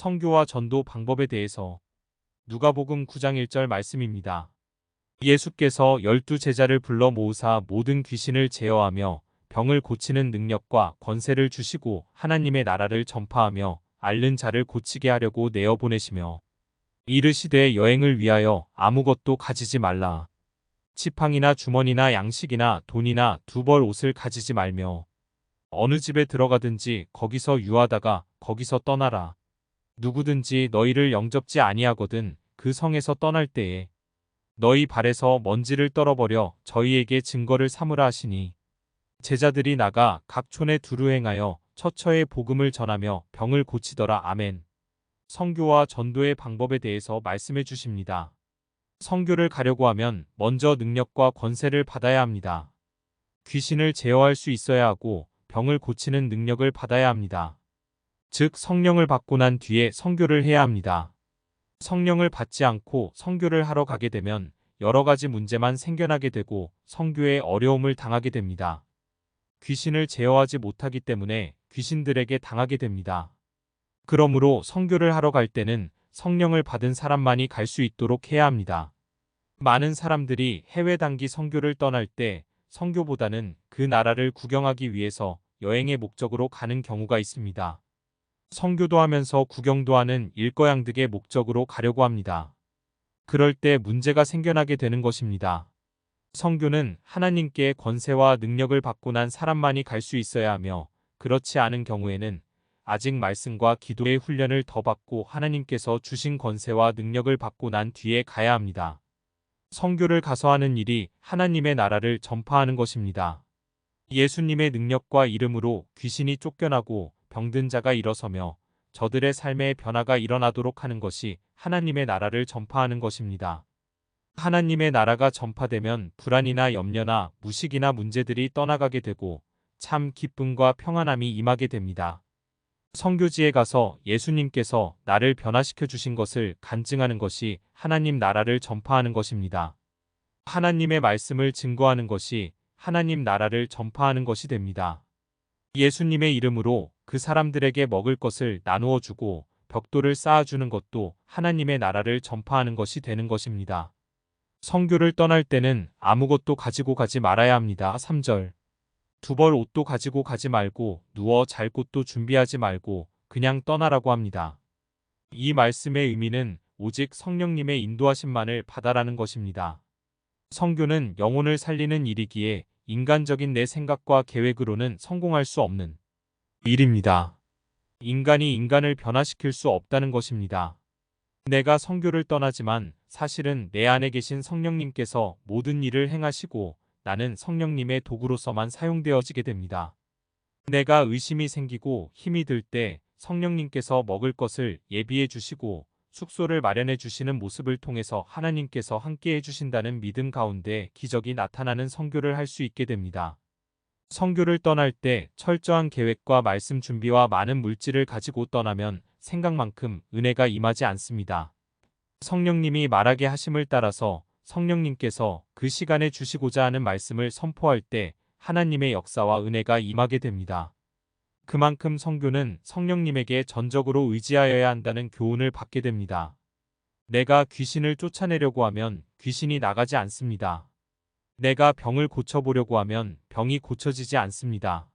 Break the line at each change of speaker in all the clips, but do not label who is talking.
선교와 전도 방법에 대해서 누가복음 9장 1절 말씀입니다. 예수께서 12제자를 불러 모으사 모든 귀신을 제어하며 병을 고치는 능력과 권세를 주시고 하나님의 나라를 전파하며 앓는 자를 고치게 하려고 내어 보내시며 이르시되 여행을 위하여 아무것도 가지지 말라. 지팡이나 주머니나 양식이나 돈이나 두 벌 옷을 가지지 말며 어느 집에 들어가든지 거기서 유하다가 거기서 떠나라. 누구든지 너희를 영접지 아니하거든 그 성에서 떠날 때에 너희 발에서 먼지를 떨어버려 저희에게 증거를 삼으라 하시니 제자들이 나가 각 촌에 두루 행하여 처처에 복음을 전하며 병을 고치더라. 아멘. 선교와 전도의 방법에 대해서 말씀해 주십니다. 선교를 가려고 하면 먼저 능력과 권세를 받아야 합니다. 귀신을 제어할 수 있어야 하고 병을 고치는 능력을 받아야 합니다. 즉 성령을 받고 난 뒤에 선교를 해야 합니다. 성령을 받지 않고 선교를 하러 가게 되면 여러 가지 문제만 생겨나게 되고 선교에 어려움을 당하게 됩니다. 귀신을 제어하지 못하기 때문에 귀신들에게 당하게 됩니다. 그러므로 선교를 하러 갈 때는 성령을 받은 사람만이 갈 수 있도록 해야 합니다. 많은 사람들이 해외 단기 선교를 떠날 때 선교보다는 그 나라를 구경하기 위해서 여행의 목적으로 가는 경우가 있습니다. 선교도 하면서 구경도 하는 일거양득의 목적으로 가려고 합니다. 그럴 때 문제가 생겨나게 되는 것입니다. 선교는 하나님께 권세와 능력을 받고 난 사람만이 갈 수 있어야 하며 그렇지 않은 경우에는 아직 말씀과 기도의 훈련을 더 받고 하나님께서 주신 권세와 능력을 받고 난 뒤에 가야 합니다. 선교를 가서 하는 일이 하나님의 나라를 전파하는 것입니다. 예수님의 능력과 이름으로 귀신이 쫓겨나고 병든 자가 일어서며 저들의 삶의 변화가 일어나도록 하는 것이 하나님의 나라를 전파하는 것입니다. 하나님의 나라가 전파되면 불안이나 염려나 무식이나 문제들이 떠나가게 되고 참 기쁨과 평안함이 임하게 됩니다. 선교지에 가서 예수님께서 나를 변화시켜 주신 것을 간증하는 것이 하나님 나라를 전파하는 것입니다. 하나님의 말씀을 증거하는 것이 하나님 나라를 전파하는 것이 됩니다. 예수님의 이름으로 그 사람들에게 먹을 것을 나누어 주고 벽돌을 쌓아주는 것도 하나님의 나라를 전파하는 것이 되는 것입니다. 선교를 떠날 때는 아무것도 가지고 가지 말아야 합니다. 3절. 두 벌 옷도 가지고 가지 말고 누워 잘 곳도 준비하지 말고 그냥 떠나라고 합니다. 이 말씀의 의미는 오직 성령님의 인도하심만을 받아라는 것입니다. 선교는 영혼을 살리는 일이기에 인간적인 내 생각과 계획으로는 성공할 수 없는 일입니다. 인간이 인간을 변화시킬 수 없다는 것입니다. 내가 선교를 떠나지만 사실은 내 안에 계신 성령님께서 모든 일을 행하시고 나는 성령님의 도구로서만 사용되어지게 됩니다. 내가 의심이 생기고 힘이 들 때 성령님께서 먹을 것을 예비해 주시고 숙소를 마련해 주시는 모습을 통해서 하나님께서 함께 해주신다는 믿음 가운데 기적이 나타나는 선교를 할 수 있게 됩니다. 선교를 떠날 때 철저한 계획과 말씀 준비와 많은 물질을 가지고 떠나면 생각만큼 은혜가 임하지 않습니다. 성령님이 말하게 하심을 따라서 성령님께서 그 시간에 주시고자 하는 말씀을 선포할 때 하나님의 역사와 은혜가 임하게 됩니다. 그만큼 선교는 성령님에게 전적으로 의지하여야 한다는 교훈을 받게 됩니다. 내가 귀신을 쫓아내려고 하면 귀신이 나가지 않습니다. 내가 병을 고쳐보려고 하면 병이 고쳐지지 않습니다.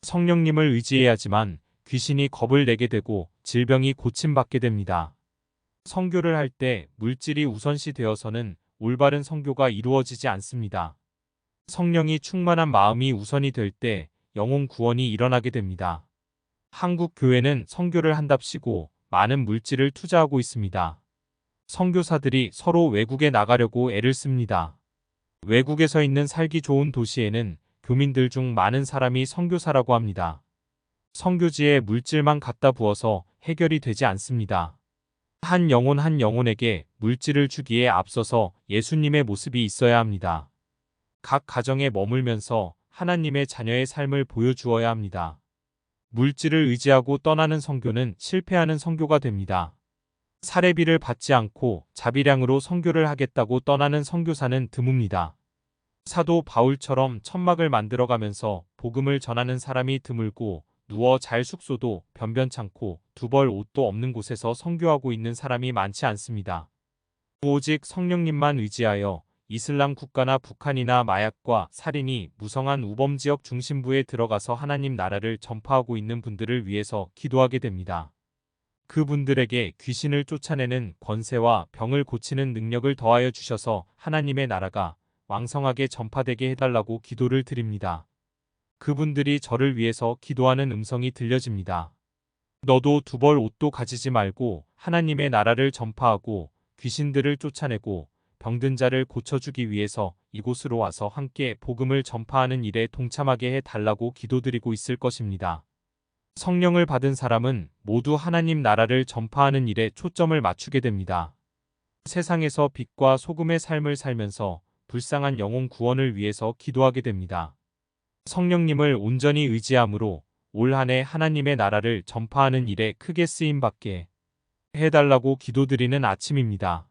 성령님을 의지해야지만 귀신이 겁을 내게 되고 질병이 고침받게 됩니다. 선교를 할 때 물질이 우선시 되어서는 올바른 선교가 이루어지지 않습니다. 성령이 충만한 마음이 우선이 될 때 영혼 구원이 일어나게 됩니다. 한국 교회는 선교를 한답시고 많은 물질을 투자하고 있습니다. 선교사들이 서로 외국에 나가려고 애를 씁니다. 외국에서 있는 살기 좋은 도시에는 교민들 중 많은 사람이 선교사라고 합니다. 선교지에 물질만 갖다 부어서 해결이 되지 않습니다. 한 영혼에게 물질을 주기에 앞서서 예수님의 모습이 있어야 합니다. 각 가정에 머물면서 하나님의 자녀의 삶을 보여주어야 합니다. 물질을 의지하고 떠나는 선교는 실패하는 선교가 됩니다. 사례비를 받지 않고 자비량으로 선교를 하겠다고 떠나는 선교사는 드뭅니다. 사도 바울처럼 천막을 만들어가면서 복음을 전하는 사람이 드물고 누워 잘 숙소도 변변찮고 두벌 옷도 없는 곳에서 선교하고 있는 사람이 많지 않습니다. 오직 성령님만 의지하여 이슬람 국가나 북한이나 마약과 살인이 무성한 우범지역 중심부에 들어가서 하나님 나라를 전파하고 있는 분들을 위해서 기도하게 됩니다. 그분들에게 귀신을 쫓아내는 권세와 병을 고치는 능력을 더하여 주셔서 하나님의 나라가 왕성하게 전파되게 해달라고 기도를 드립니다. 그분들이 저를 위해서 기도하는 음성이 들려집니다. 너도 두벌 옷도 가지지 말고 하나님의 나라를 전파하고 귀신들을 쫓아내고 병든 자를 고쳐주기 위해서 이곳으로 와서 함께 복음을 전파하는 일에 동참하게 해달라고 기도드리고 있을 것입니다. 성령을 받은 사람은 모두 하나님 나라를 전파하는 일에 초점을 맞추게 됩니다. 세상에서 빛과 소금의 삶을 살면서 불쌍한 영혼 구원을 위해서 기도하게 됩니다. 성령님을 온전히 의지함으로 올 한 해 하나님의 나라를 전파하는 일에 크게 쓰임받게 해달라고 기도드리는 아침입니다.